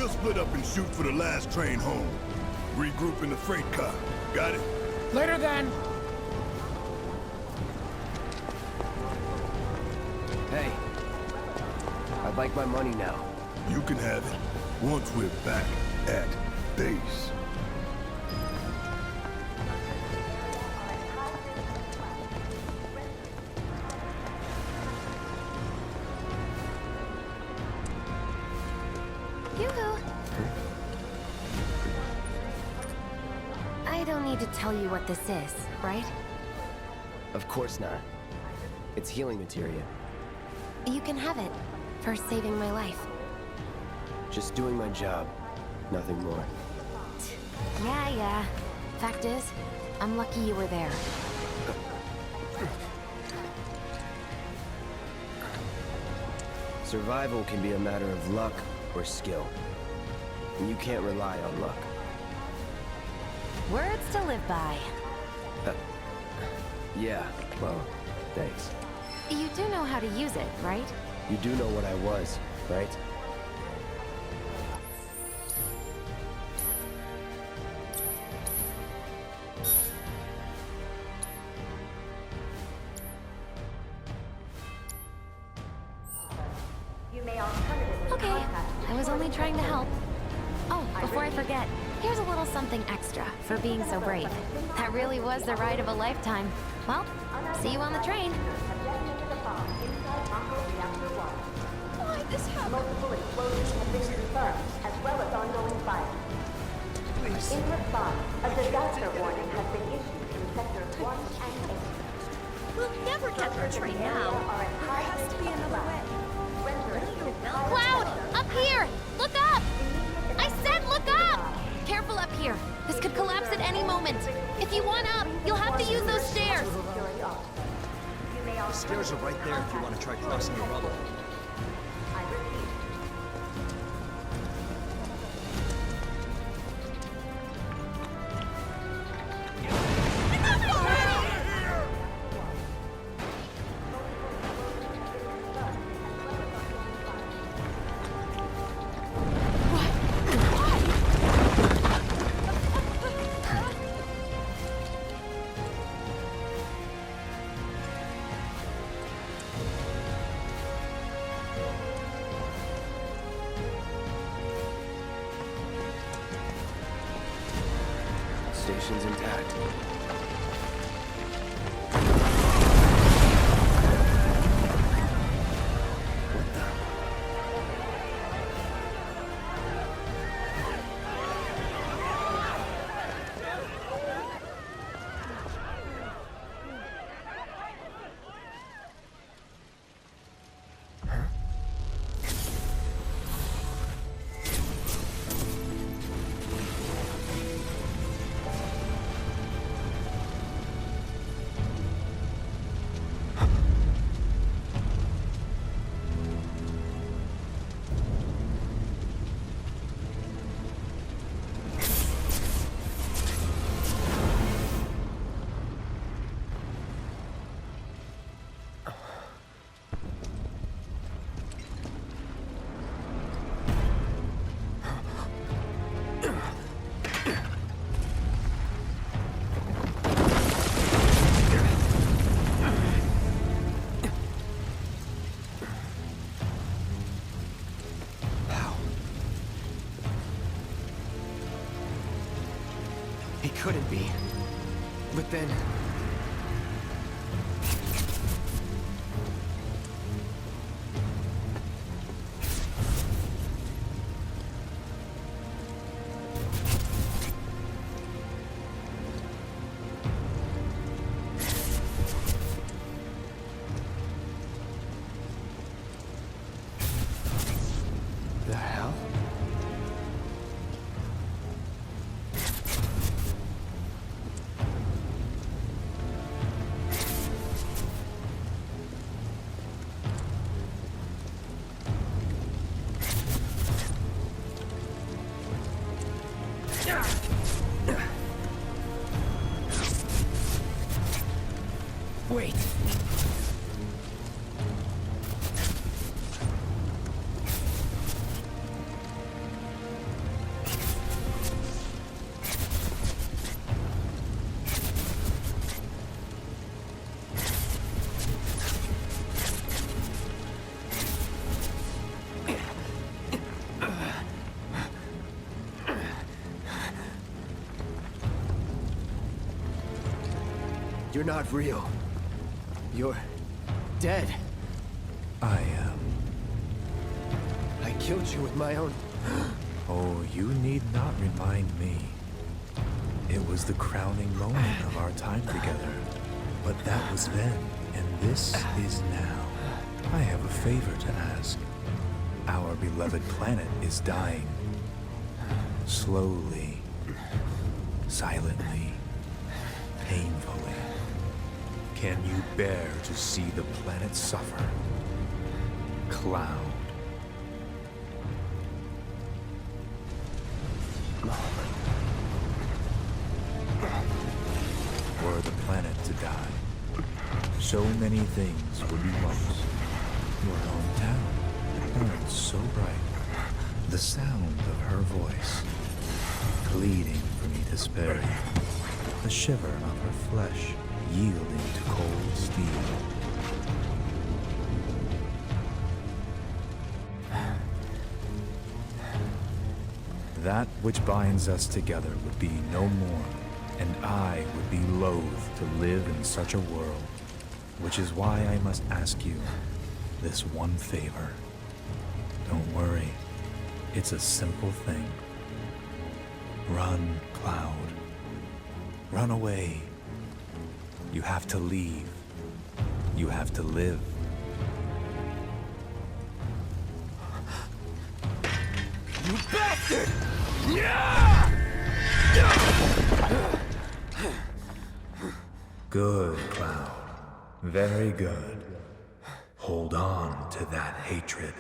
We'll split up and shoot for the last train home. Regroup in the freight car. Got it? Later then. Hey. I'd like my money now. You can have it once we're back at base. Yoo-hoo. I don't need to tell you what this is, right? Of course not. It's healing materia. You can have it, for saving my life. Just doing my job. Nothing more. Yeah. Fact is, I'm lucky you were there. Survival can be a matter of luck or skill. And you can't rely on luck. Words to live by. Yeah, well, thanks. You do know how to use it, right? You do know what I was, right? Okay, I was only trying to help. Oh, before I forget, here's a little something extra for being so brave. That really was the ride of a lifetime. Well, see you on the train. Why this happened? Multiple explosions have been confirmed, as well as ongoing fire. Please. In response, a disaster warning has been issued in sectors 1 and 8. We'll never catch our train now. There has to be another way. Cloud! Up here! Look up! I said look up! Careful up here. This could collapse at any moment. If you want up, you'll have to use those stairs. The stairs are right there if you want to try crossing the rubble. Station's intact. He couldn't be. But then... the hell? Wait. You're not real. You're dead. I am. I killed you with my own... Oh, you need not remind me. It was the crowning moment of our time together. But that was then, and this is now. I have a favor to ask. Our beloved planet is dying. Slowly. Silently. Painfully. Can you bear to see the planet suffer? Cloud. Were the planet to die, so many things would be lost. Your hometown burned so bright. The sound of her voice, pleading for me to spare you. The shiver of her flesh yielding to cold steel. That which binds us together would be no more, and I would be loath to live in such a world, which is why I must ask you this one favor. Don't worry, it's a simple thing. Run, Cloud. Run away. You have to leave. You have to live. You bastard! Good, Cloud. Very good. Hold on to that hatred.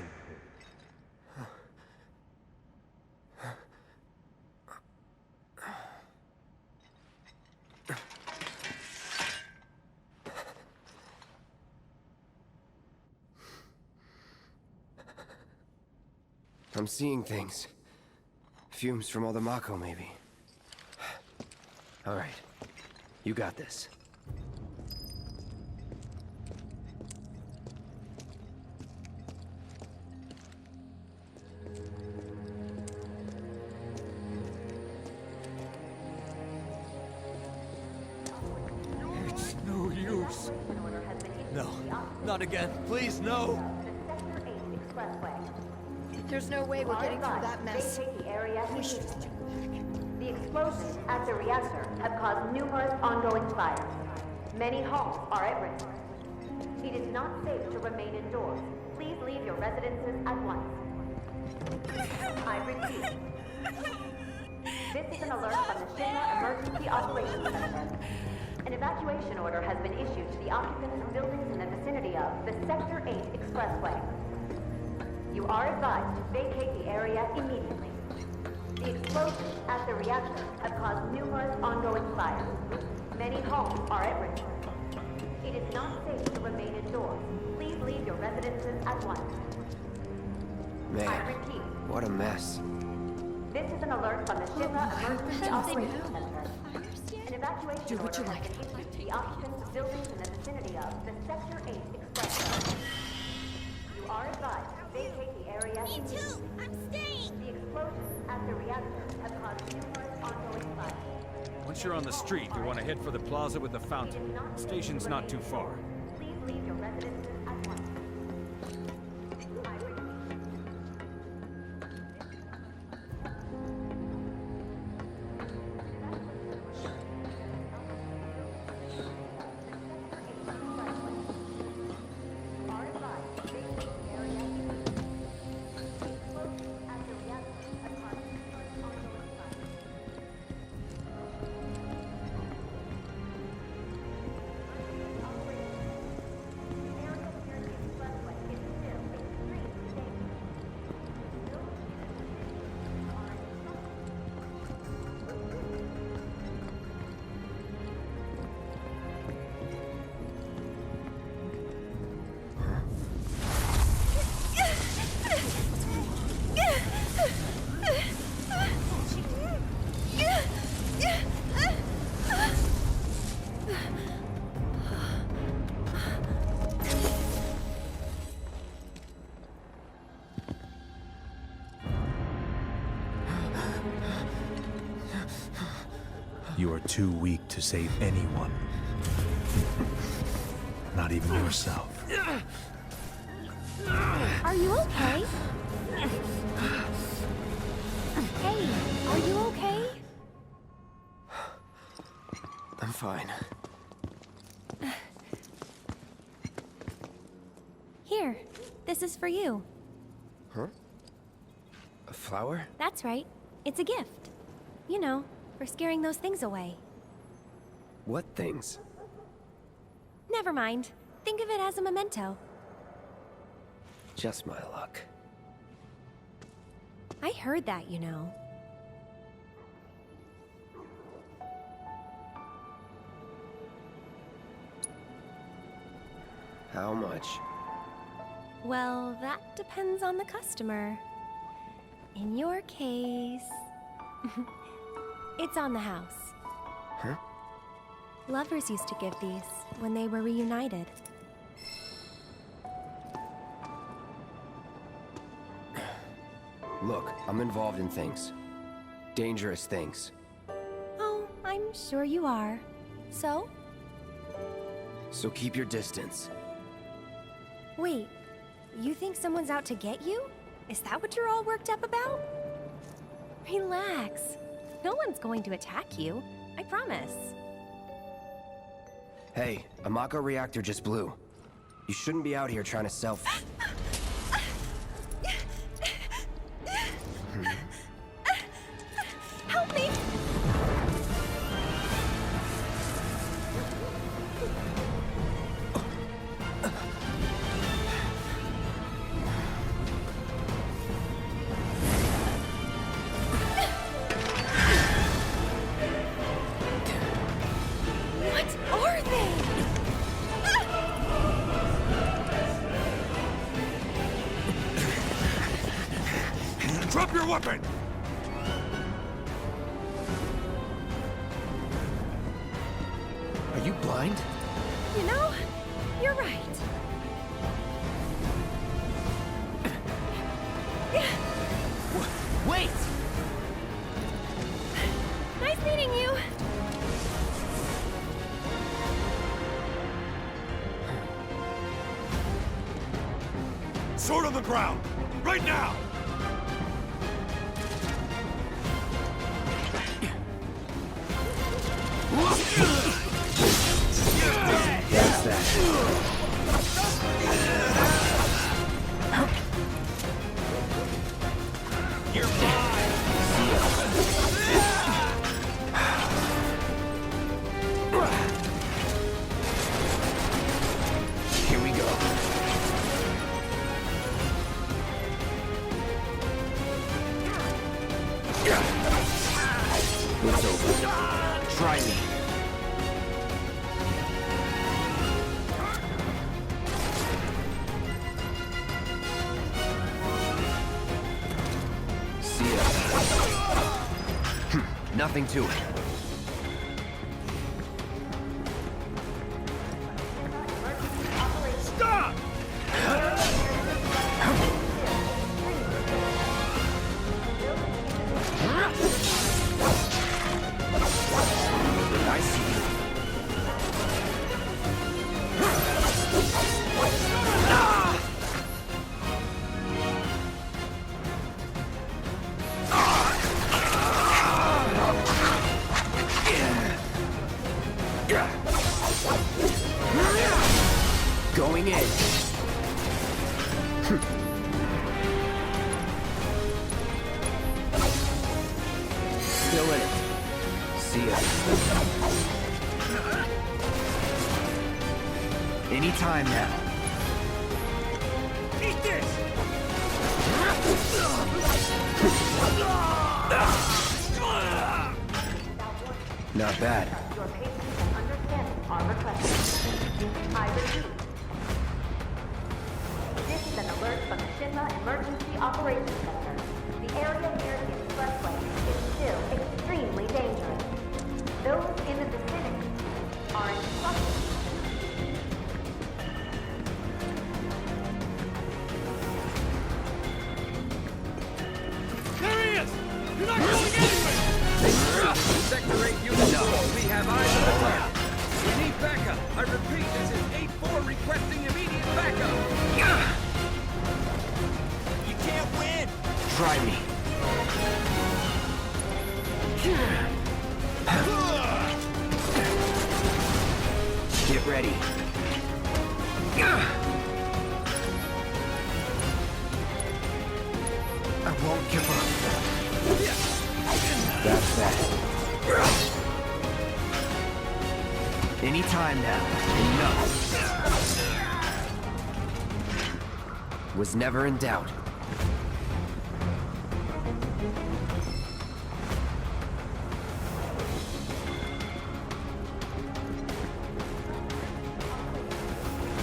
I'm seeing things. Fumes from all the Mako, maybe. All right. You got this. It's no use. No, not again. Please, no. There's no way we're getting through that mess. Vacate the area immediately. The explosions at the reactor have caused numerous ongoing fires. Many homes are at risk. It is not safe to remain indoors. Please leave your residences at once. I repeat. This is an alert from the Shinra Emergency Operations Center. An evacuation order has been issued to the occupants of buildings in the vicinity of the Sector 8 Expressway. You are advised to vacate the area immediately. The explosions at the reactor have caused numerous ongoing fires. Many homes are at risk. It is not safe to remain indoors. Please leave your residences at once. Man, I repeat. what a mess. This is an alert from the Shinra Emergency Operations Center. An evacuation order has been issued to the occupants of buildings in the vicinity of the Sector 8 Expressway. You are advised to vacate the area immediately. I'm staying! The explosions at the reactor have caused numerous ongoing fires. Once you're on the street, you want to head for the plaza with the fountain. The station's not too far. Please leave your residences at once. I repeat. Are advised to vacate the area immediately. The explosions at the reactor have caused numerous ongoing fires. You are too weak to save anyone. Not even yourself. Are you okay? Hey, are you okay? I'm fine. Here, this is for you. Huh? A flower? That's right. It's a gift. You know, for scaring those things away. What things? Never mind. Think of it as a memento. Just my luck. I heard that, you know. How much? Well, that depends on the customer. In your case... it's on the house. Huh? Lovers used to give these when they were reunited. Look, I'm involved in things. Dangerous things. Oh, I'm sure you are. So? So keep your distance. Wait, you think someone's out to get you? Is that what you're all worked up about? Relax. No one's going to attack you. I promise. Hey, a Mako reactor just blew. You shouldn't be out here trying to self... Help me! What are they? Drop your weapon! Are you blind? You know, you're right. Wait! Nice meeting you. Sword on the ground! Right now! What's that? You're mine! Here we go. It's over. Try me. See ya. Nothing to it. Stop! I see you. Going in. Still in it. See ya. Anytime now. Eat this! Not bad. Your patience and understanding are requested. I repeat. This is an alert from the Shinra Emergency Operations Center. The area near the expressway is still extremely dangerous. Those in the vicinity are instructed. There he is! You're not going anywhere! Sector 8 unit, we have eyes on the ground. We need backup. I Get ready. I won't give up. That's that. Any time now. Enough. Was never in doubt.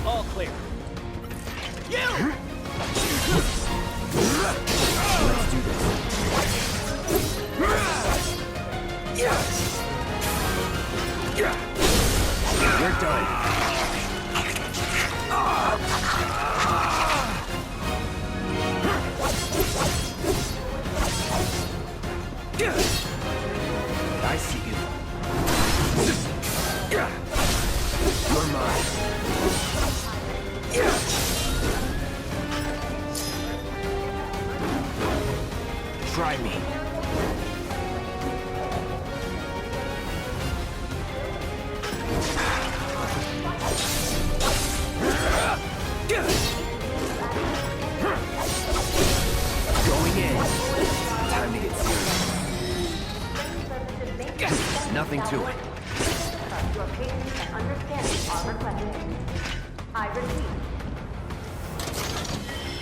All clear. You! Let's do this. You're done. I see you. You're mine. Try me. Going in. Time to get serious. Nothing to it. Your patience and understanding are requested. I repeat.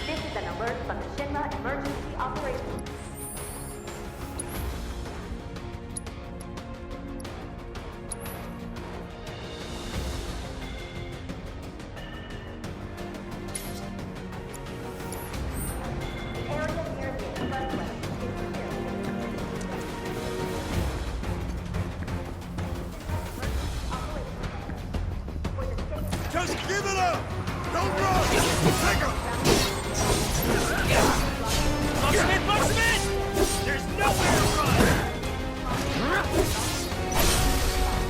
This is an alert from the Shinra Emergency Operations. The area near the expressway is clear. Just give it up! Don't run! Take him! Box him in! There's nowhere to run!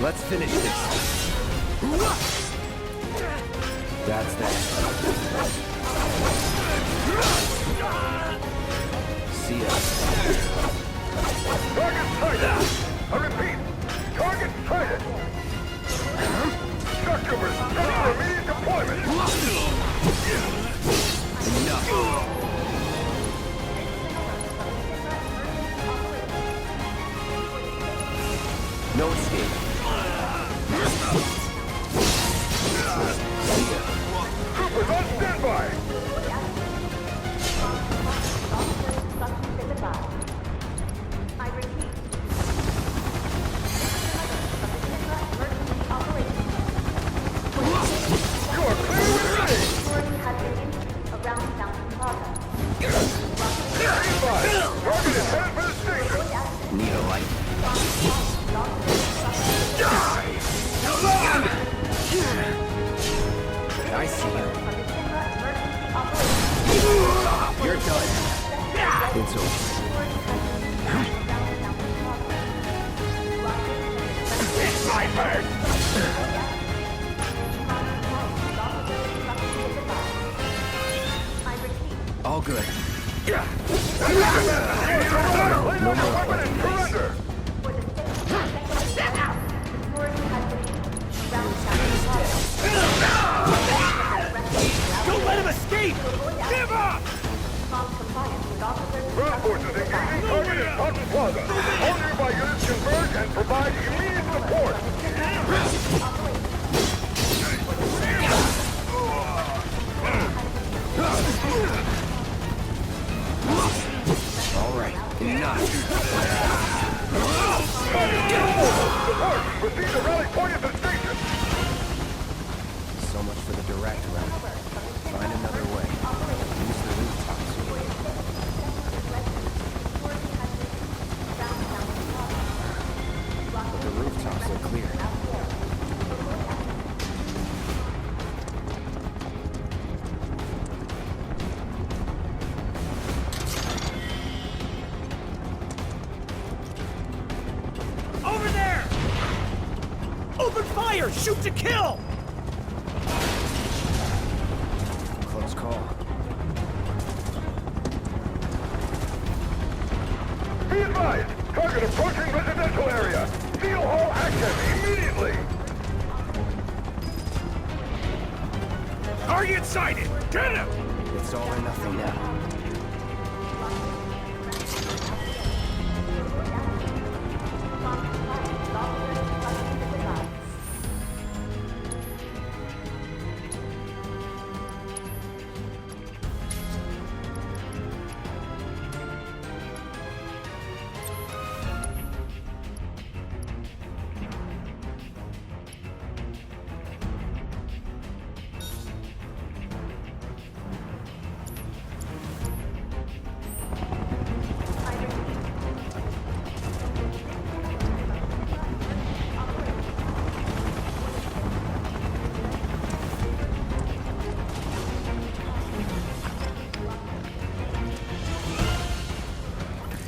Let's finish this. That's that. See ya. Target sighted! I repeat, target sighted! Structure ready for immediate deployment! Enough. No escape. See ya. Troopers on standby! I repeat. You are clear with me! Security has been injured around Fountain Plaza. Standby! Target is headed for the station! Need a light? I see you. You're done. It's over. All good. No more fighting. Don't let him escape! Give up! Ground forces engaging target at Cotton Plaza. All nearby units converge and provide immediate support. All right, enough. Support! Proceed to rally point at the station. So much for the direct route. Find another way. Use the rooftops. But the rooftops are clear. Over there! Open fire! Shoot to kill! Close call. Be advised! Target approaching residential area! Steel Hall action immediately! Bring inside it! Get him! It's all or nothing now.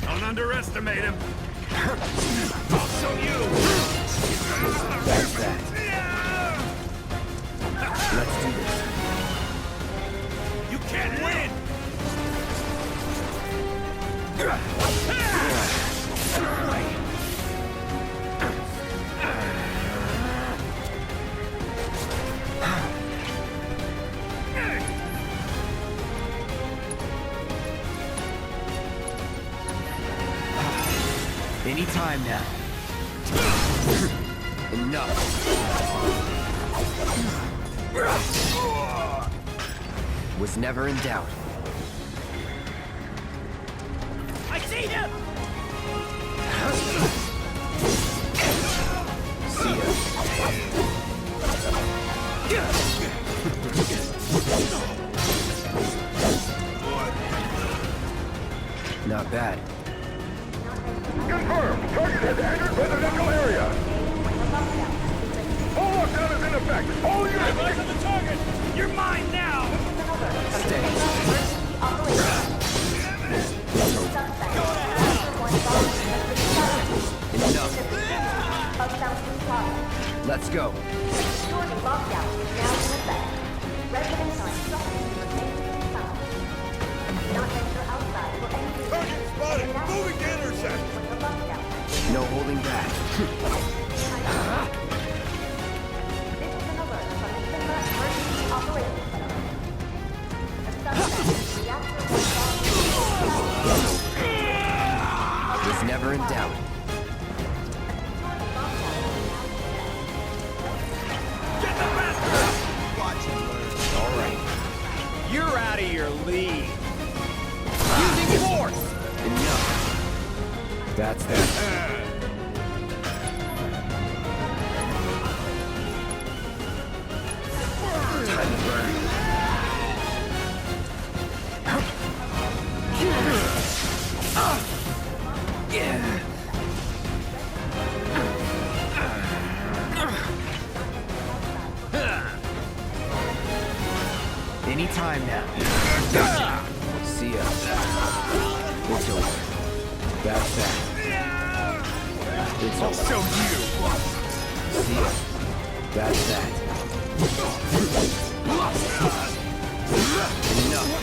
Don't underestimate him. I'll show you. That's that. Let's do this. You can't win. Any time now. Enough. Was never in doubt. I see him. See ya. Not bad. Confirmed. Target has entered residential area. Full lockdown is in effect. All units... Eyes on the target. You're mine now. Stay. Enough. Let's go. Security lockdown is now in effect. Residents are instructed to remain inside. Not enter outside for any reason. Target spotted. Moving to intercept. When the lockdown. No holding back. This is an alert from the Shinra Emergency Operations Center. A suspect reactor Was never in doubt. Get the bastard. Watch and learn. All right. You're out of your league. Using force. Enough. That's that. Time to burn. Any time now. See ya. It's over. That's that. It's over. Show you. See ya. That's that. Enough.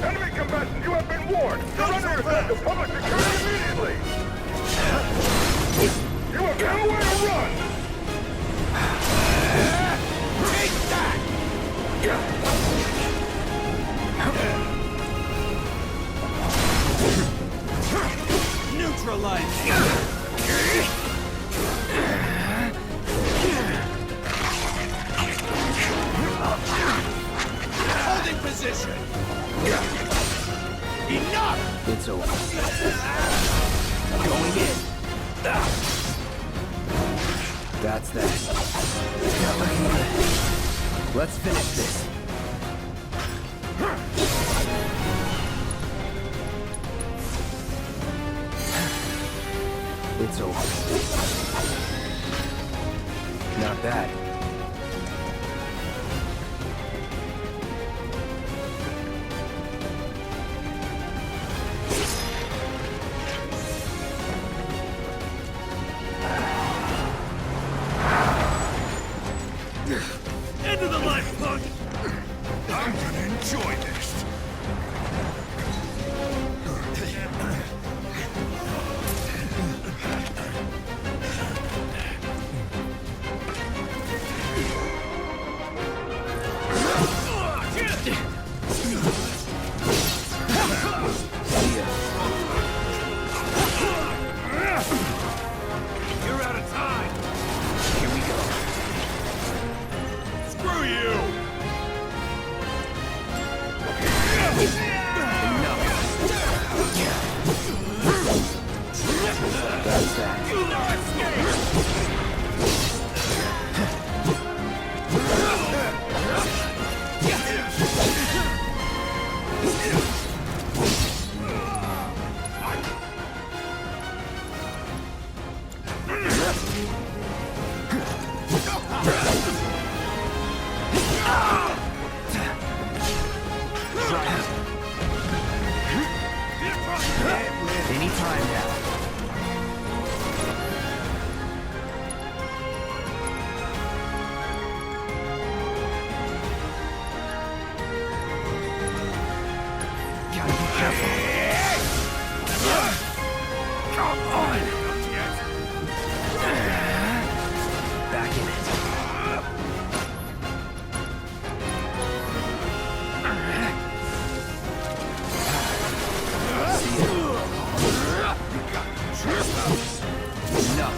Enemy combatants, you have been warned. Surrender yourself to public security immediately. You have nowhere to run. Take that. Neutralizing. Holding position. Enough. It's over. Going in. That's that. Let's finish this. It's over. Not bad. End of the line, punk. I'm gonna enjoy this. Back in it. Enough.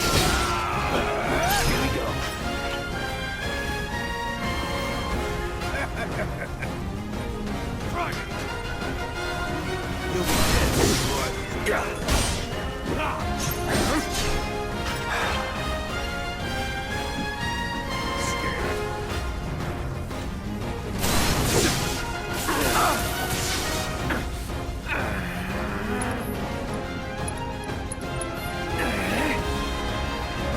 Here we go. Try me. You'll be dead.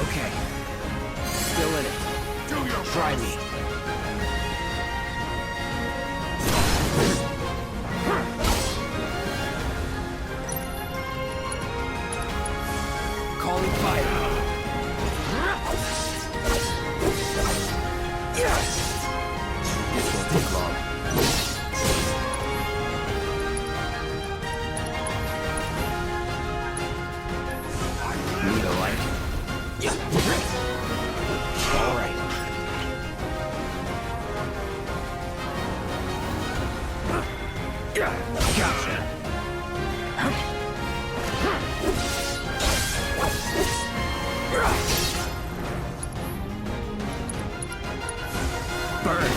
Okay. Still in it. Do your Try me. Calling fire. This won't take long. Need a light? All right. Gotcha. Burn.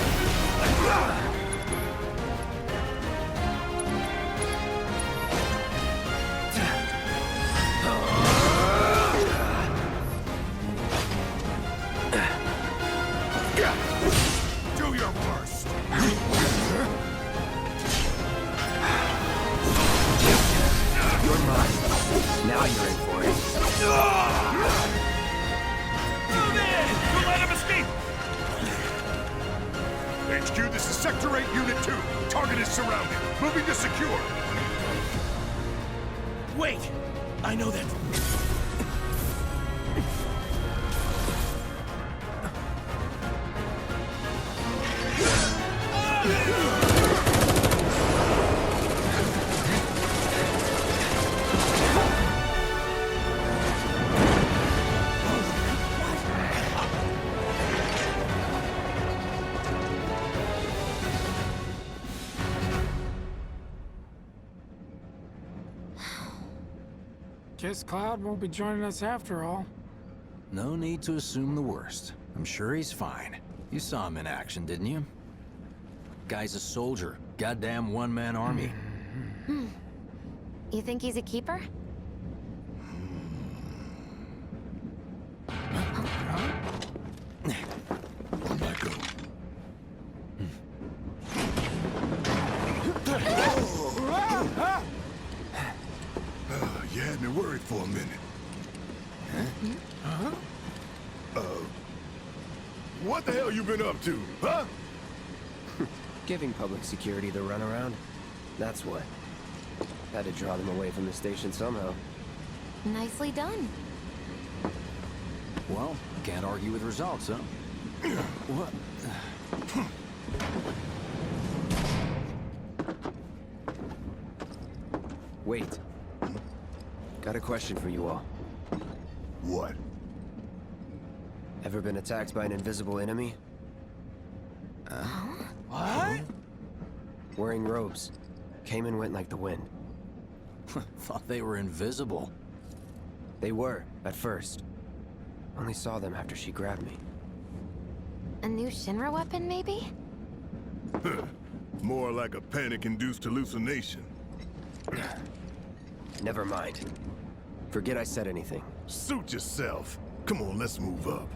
Do your worst. You're mine. Now you're in for it. Move in! Don't let him escape! HQ, this is Sector 8, Unit 2. Target is surrounded. Moving to secure. Wait! I know that. Guess Cloud won't be joining us after all. No need to assume the worst. I'm sure he's fine. You saw him in action, didn't you? Guy's a soldier. Goddamn one-man army. You think he's a keeper? On my go. You had me worried for a minute. What the hell you been up to, huh? Giving public security the runaround. That's what. Had to draw them away from the station somehow. Nicely done. Well, can't argue with results, huh? What? Wait. Got a question for you all. What? Ever been attacked by an invisible enemy? What? Wearing robes. Came and went like the wind. Thought they were invisible. They were, at first. Only saw them after she grabbed me. A new Shinra weapon, maybe? More like a panic-induced hallucination. Never mind. Forget I said anything. Suit yourself. Come on, let's move up.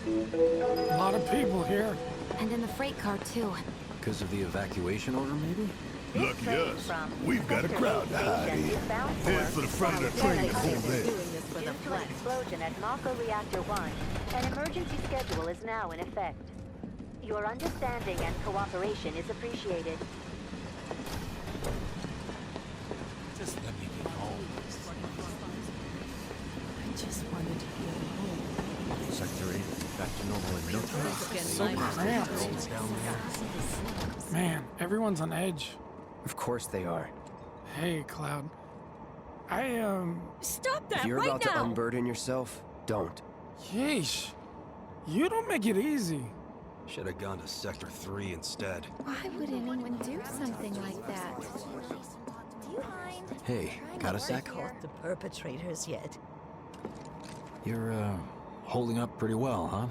A lot of people here. And in the freight car, too. Because of the evacuation order, maybe? Lucky us. We've got a crowd to hide in. Head for the front of the train and hold there. Due to an explosion at Mako Reactor 1, an emergency schedule is now in effect. Your understanding and cooperation is appreciated. Just let me get home. I just wanted to go home. Sector 8. back to normal in no time. So cramped. Man, everyone's on edge. Of course they are. Hey, Cloud. Stop that If you're right about now! to unburden yourself, don't. Yeesh. You don't make it easy. Should have gone to Sector 3 instead. Why would anyone do something like that? Do you mind? Hey, got a sec? Caught the perpetrators yet? You're, holding up pretty well, huh?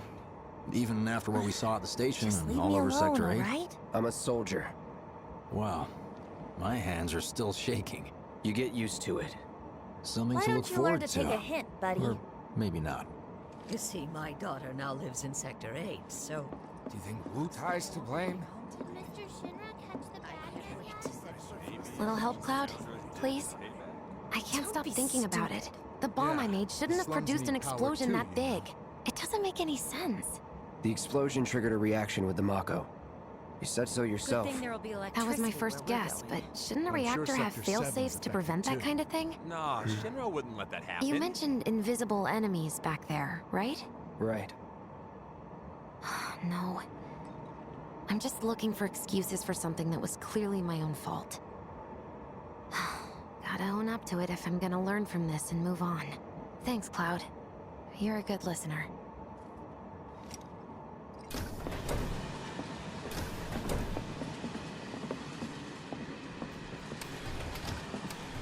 Even after what we saw at the station Just and leave all me over alone, Sector 8? alright? I'm a soldier. Wow. My hands are still shaking. You get used to it. Something Why to look don't you learn forward to take a hint, buddy? Or maybe not. You see, my daughter now lives in Sector 8, so... Do you think Wu Tai's to blame? Did Mr. Shinra catch the bad Little help, Cloud? Please? I can't stop thinking about it. The bomb I made shouldn't have produced an explosion that big. It doesn't make any sense. The explosion triggered a reaction with the Mako. You said so yourself. Good thing there'll be That was my electricity first where we're guess, going. but shouldn't a I'm sure reactor have Sector fail-safes 7's to prevent that affected, kind of thing? Nah, Shinra wouldn't let that happen. You mentioned invisible enemies back there, right? Right. No. I'm just looking for excuses for something that was clearly my own fault. Gotta own up to it if I'm gonna learn from this and move on. Thanks, Cloud. You're a good listener.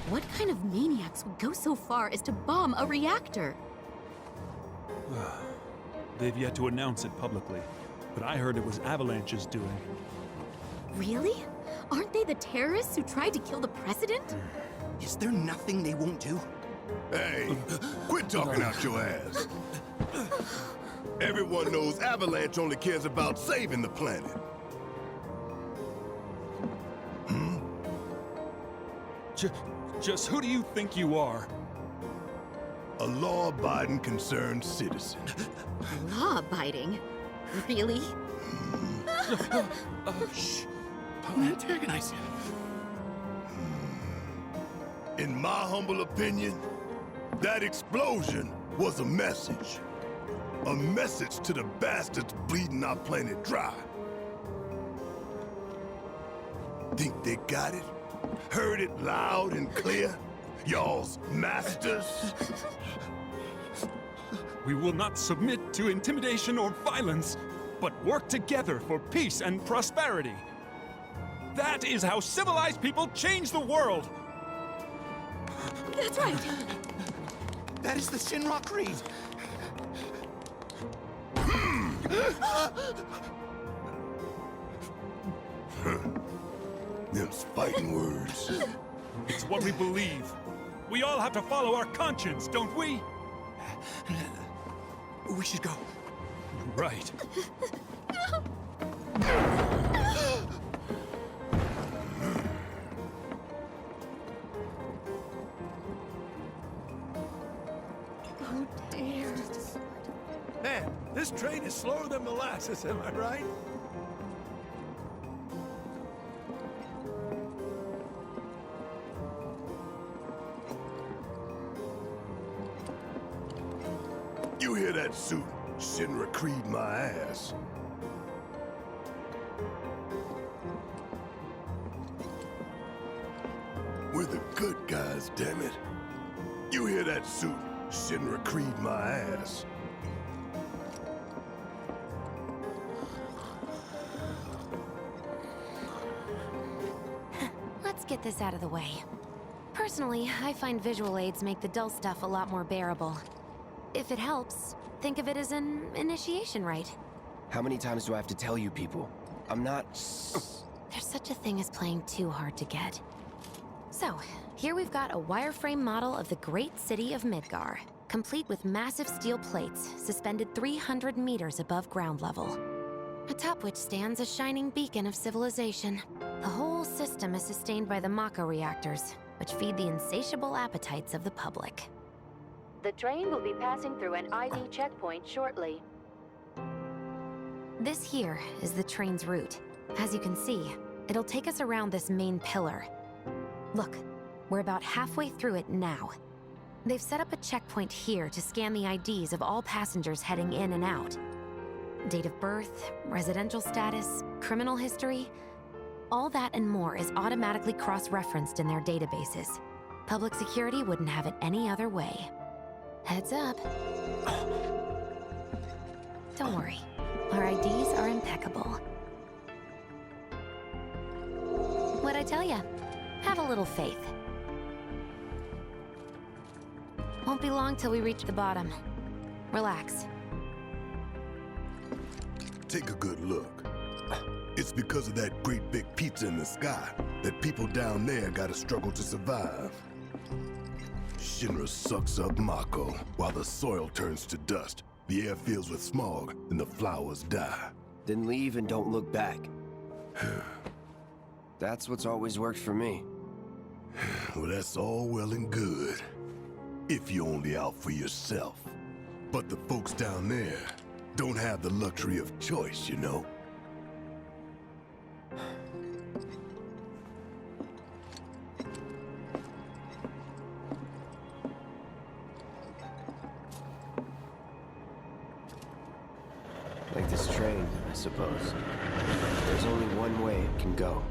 What kind of maniacs would go so far as to bomb a reactor? They've yet to announce it publicly, but I heard it was Avalanche's doing. Really? Aren't they the terrorists who tried to kill the president? Is there nothing they won't do? Hey, quit talking out your ass. Everyone knows Avalanche only cares about saving the planet. Just who do you think you are? A law-abiding, concerned citizen. Law-abiding? Really? Shh. Don't antagonize him. In my humble opinion, that explosion was a message. A message to the bastards bleeding our planet dry. Think they got it? Heard it loud and clear? Y'all's masters? We will not submit to intimidation or violence, but work together for peace and prosperity. That is how civilized people change the world! That's right! That is the Shinra Creed. Them's fighting words. It's what we believe. We all have to follow our conscience, don't we? We should go. Right. Oh dear. Man, this train is slower than molasses, am I right? You hear that suit? Shinra Creed my ass. We're the good guys, damn it. You hear that suit? Shinra Creed my ass. Let's get this out of the way. Personally, I find visual aids make the dull stuff a lot more bearable. If it helps, think of it as an initiation rite. How many times do I have to tell you people? I'm not... There's such a thing as playing too hard to get. So, here we've got a wireframe model of the great city of Midgar, complete with massive steel plates suspended 300 meters above ground level. Atop which stands a shining beacon of civilization. The whole system is sustained by the Mako reactors, which feed the insatiable appetites of the public. The train will be passing through an ID checkpoint shortly. This here is the train's route. As you can see, it'll take us around this main pillar. Look, we're about halfway through it now. They've set up a checkpoint here to scan the IDs of all passengers heading in and out. date of birth, residential status, criminal history. All that and more is automatically cross-referenced in their databases. Public security wouldn't have it any other way. Heads up. Don't worry. Our IDs are impeccable. What'd I tell ya? Have a little faith. Won't be long till we reach the bottom. Relax. Take a good look. It's because of that great big pizza in the sky that people down there gotta struggle to survive. Shinra sucks up Mako while the soil turns to dust, the air fills with smog, and the flowers die. Then leave and don't look back. That's what's always worked for me. Well, that's all well and good. If you're only out for yourself. But the folks down there don't have the luxury of choice, you know? Like this train, I suppose. There's only one way it can go.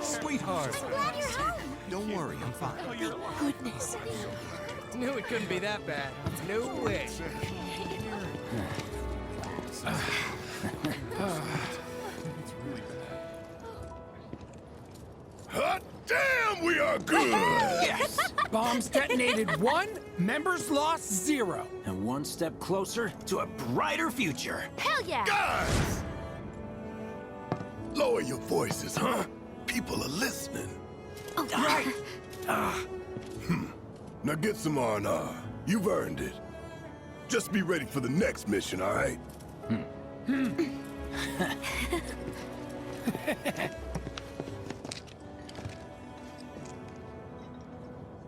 Sweetheart. I'm glad you're home. Don't worry, I'm fine. Thank goodness. Knew it couldn't be that bad. No way. Hot damn, we are good! Yes! Bombs detonated 1, members lost 0. And one step closer to a brighter future. Hell yeah! Guys! Lower your voices, huh? People are listening. Oh, right. Now get some R&R. You've earned it. Just be ready for the next mission, all right?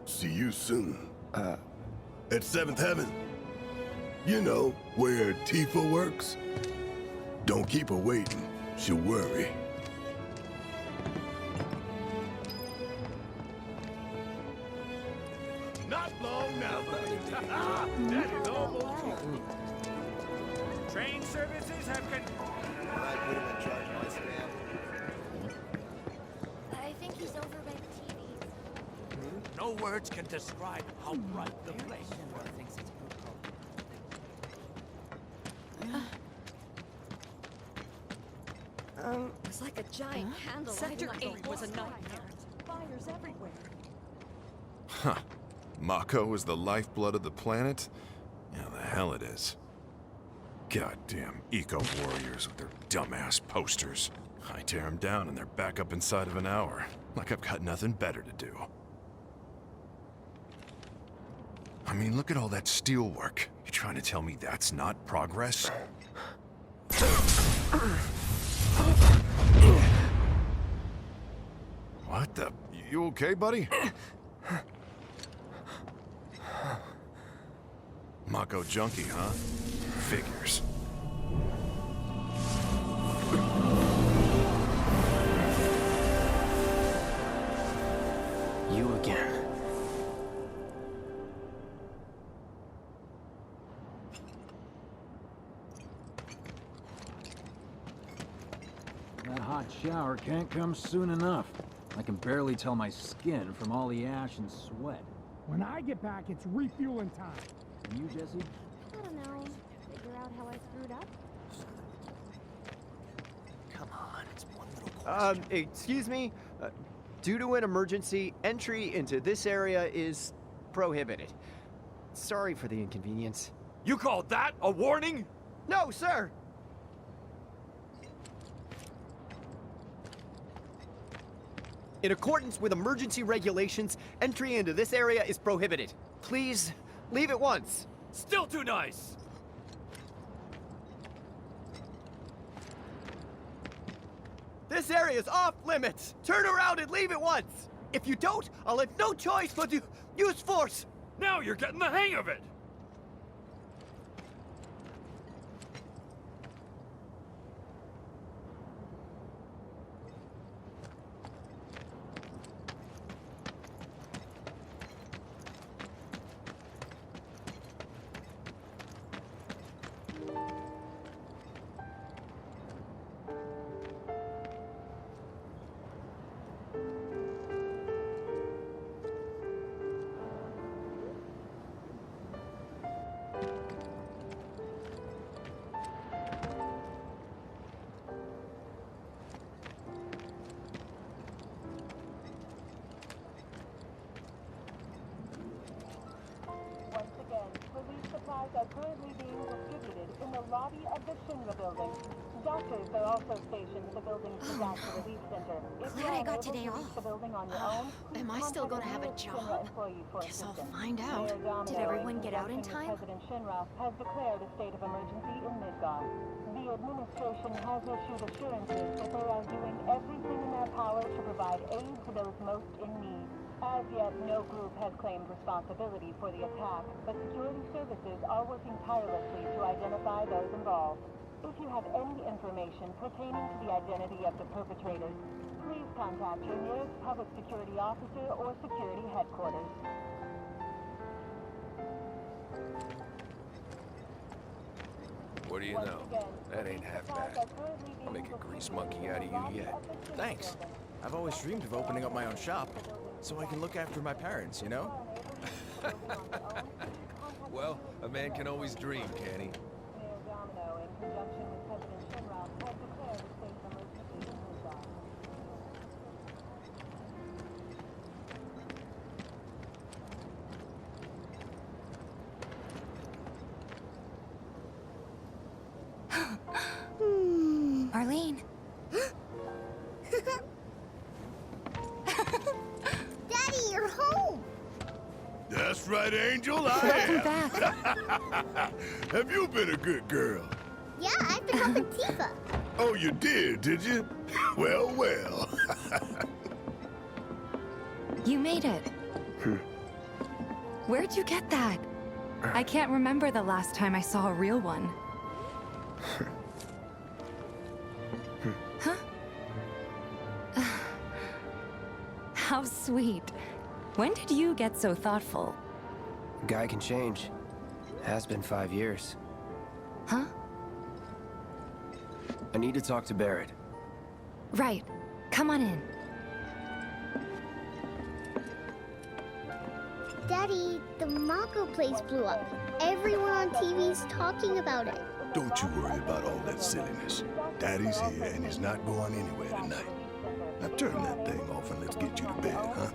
See you soon. At 7th Heaven. You know, where Tifa works. Don't keep her waiting. She'll worry. Not long now, buddy. That is almost true. Train services have I put him in charge of my spam. I think he's over by the TV. No words can describe how bright the place was. It's like a giant candle. Sector 8 was a nightmare. Fires everywhere. Huh. Mako is the lifeblood of the planet? Yeah, the hell it is. Goddamn eco-warriors with their dumbass posters. I tear them down and they're back up inside of an hour. Like I've got nothing better to do. I mean, look at all that steel work. You trying to tell me that's not progress? What the? You okay, buddy? Mako junkie, huh? Figures. You again. That hot shower can't come soon enough. I can barely tell my skin from all the ash and sweat. When I get back, it's refueling time. And you, Jesse? I don't know. Figure out how I screwed up? Come on, it's one little question. Excuse me? Due to an emergency, entry into this area is prohibited. Sorry for the inconvenience. You call that a warning? No, sir! In accordance with emergency regulations, entry into this area is prohibited. Please, Leave at once. Still too nice! This area is off limits. Turn around and leave at once. If you don't, I'll have no choice but to use force. Now you're getting the hang of it! Once again, relief supplies are currently being distributed in the lobby of the Shinra building. Doctors are also stationed at the building's disaster relief center. If Glad I got today off. the building on your own, Am I still gonna have a job? Guess I'll find out. Did everyone get out in time? President Shinra has declared a state of emergency in Midgar. The administration has issued assurances that they are doing everything in their power to provide aid to those most in need. As yet, no group has claimed responsibility for the attack, but security services are working tirelessly to identify those involved. If you have any information pertaining to the identity of the perpetrators, please contact your nearest public security officer or security headquarters. What do you know? That ain't half bad. I'll make a grease monkey out of you yet. Thanks. I've always dreamed of opening up my own shop, so I can look after my parents, you know? Well, a man can always dream, can he? Arlene. Daddy, you're home! That's right, Angel, I Welcome am. back. Have you been a good girl? Yeah, I've been helping Tifa. Oh, you did you? Well, well. You made it. Where'd you get that? I can't remember the last time I saw a real one. Huh? How sweet. When did you get so thoughtful? Guy can change. Has been 5 years. Huh? I need to talk to Barrett. Right. Come on in. Daddy, the Mako place blew up. Everyone on TV's talking about it. Don't you worry about all that silliness. Daddy's here and he's not going anywhere tonight. Now turn that thing off and let's get you to bed, huh?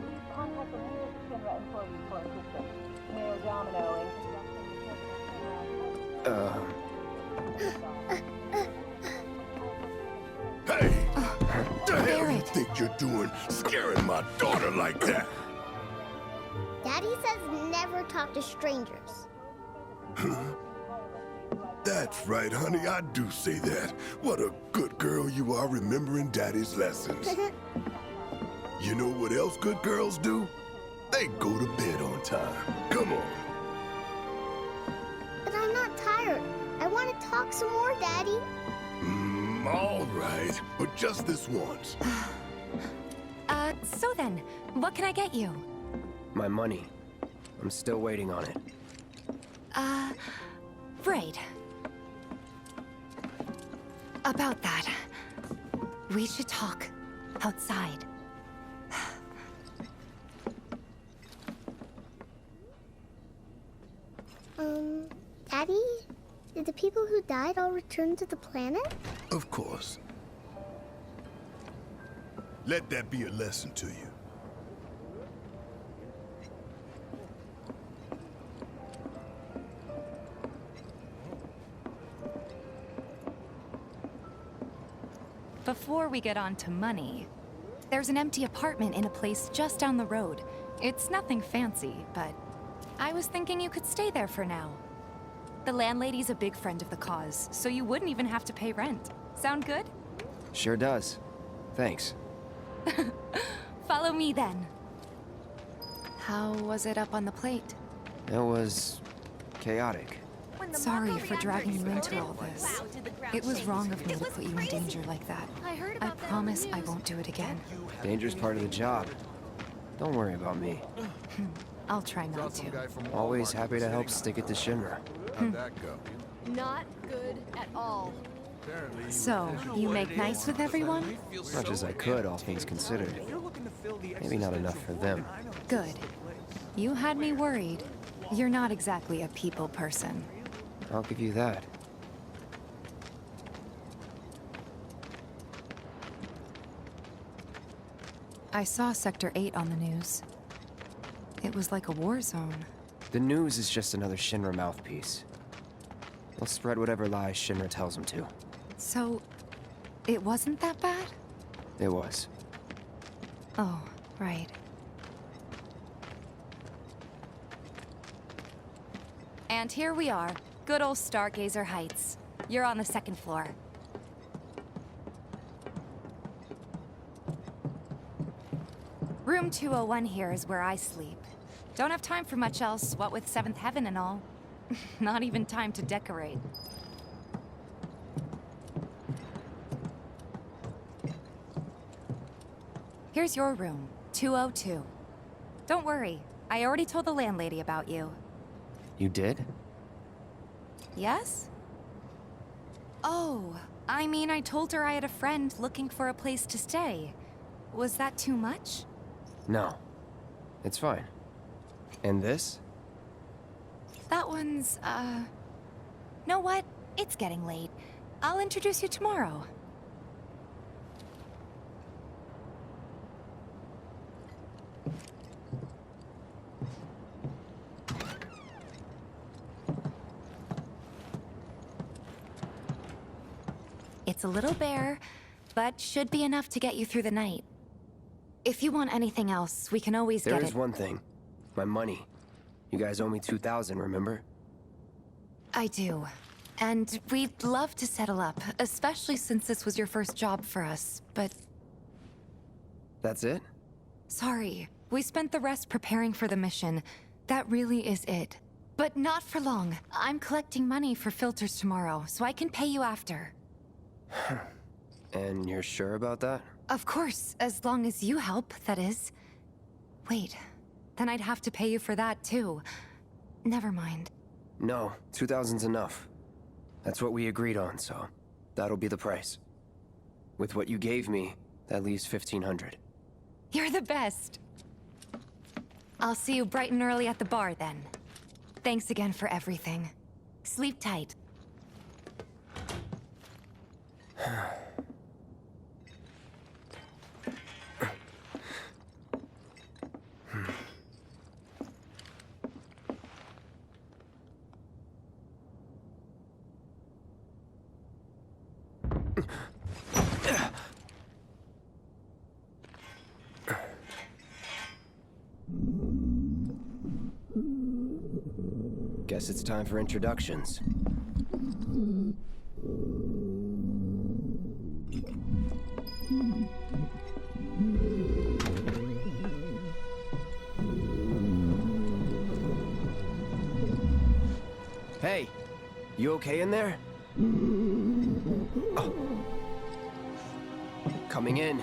Hey! What the hell you think you're doing, scaring my daughter like that? Daddy says never talk to strangers. That's right, honey, I do say that. What a good girl you are remembering Daddy's lessons. You know what else good girls do? They go to bed on time. Come on. But I'm not tired. I want to talk some more, Daddy. All right, but just this once. So then, what can I get you? My money. I'm still waiting on it. Right. About that, we should talk outside. Daddy? Did the people who died all return to the planet? Of course. Let that be a lesson to you. Before we get on to money, there's an empty apartment in a place just down the road. It's nothing fancy, but I was thinking you could stay there for now. The landlady's a big friend of the cause, so you wouldn't even have to pay rent. Sound good? Sure does. Thanks. Follow me then. How was it up on the plate? It was chaotic. Sorry for dragging you into all this. It was wrong of me to put you in danger like that. I promise I won't do it again. Danger's part of the job. Don't worry about me. I'll try not to. Always happy to help stick it to Shinra. How'd that go? Not good at all. So, you make nice with everyone? As much as I could, all things considered. Maybe not enough for them. Good. You had me worried. You're not exactly a people person. I'll give you that. I saw Sector 8 on the news. It was like a war zone. The news is just another Shinra mouthpiece. They'll spread whatever lies Shinra tells them to. So, it wasn't that bad? It was. Oh, right. And here we are. Good old Stargazer Heights. You're on the second floor. Room 201 here is where I sleep. Don't have time for much else, what with 7th Heaven and all. Not even time to decorate. Here's your room, 202. Don't worry, I already told the landlady about you. You did? Yes? Oh, I mean, I told her I had a friend looking for a place to stay. Was that too much? No. It's fine. And this? That one's, know what? It's getting late. I'll introduce you tomorrow. It's a little bare, but should be enough to get you through the night. If you want anything else, we can always get it. There is one thing. My money. You guys owe me 2,000, remember? I do. And we'd love to settle up, especially since this was your first job for us, but... That's it? Sorry. We spent the rest preparing for the mission. That really is it. But not for long. I'm collecting money for filters tomorrow, so I can pay you after. And you're sure about that? Of course, as long as you help, that is. Wait, then I'd have to pay you for that too. Never mind. No, 2,000's enough. That's what we agreed on, so that'll be the price. With what you gave me, that leaves 1,500. You're the best. I'll see you bright and early at the bar then. Thanks again for everything. Sleep tight. Guess it's time for introductions. Hey, you okay in there? Oh. Coming in.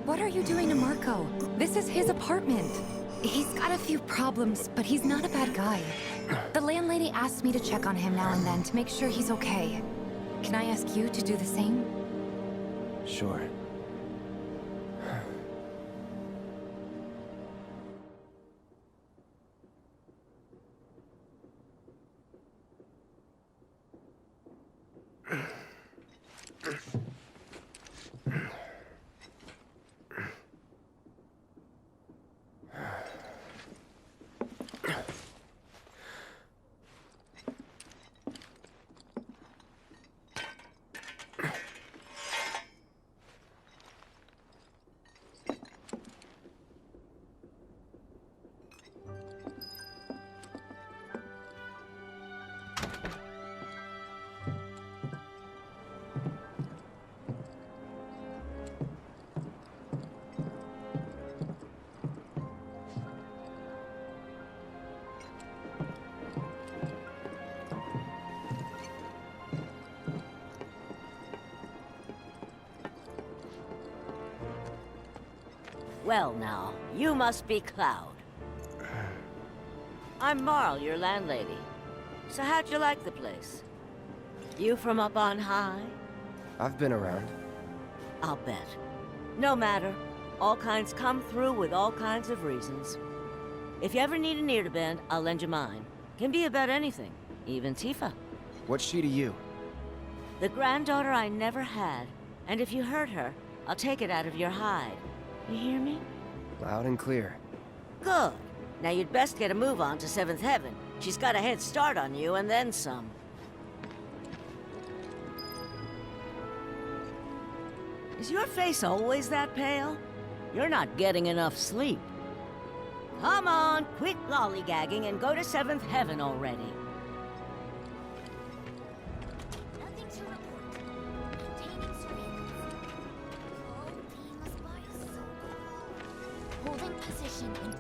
What are you doing to Marco? This is his apartment. He's got a few problems, but he's not a bad guy. The landlady asked me to check on him now and then to make sure he's okay. Can I ask you to do the same? Sure. Well now, you must be Cloud. I'm Marl, your landlady. So how'd you like the place? You from up on high? I've been around. I'll bet. No matter. All kinds come through with all kinds of reasons. If you ever need an ear to bend, I'll lend you mine. Can be about anything, even Tifa. What's she to you? The granddaughter I never had. And if you hurt her, I'll take it out of your hide. You hear me? Loud and clear. Good. Now you'd best get a move on to 7th Heaven. She's got a head start on you and then some. Is your face always that pale? You're not getting enough sleep. Come on, quit lollygagging and go to 7th Heaven already. Nothing to report. Containing surveillance. All teams by a holding position and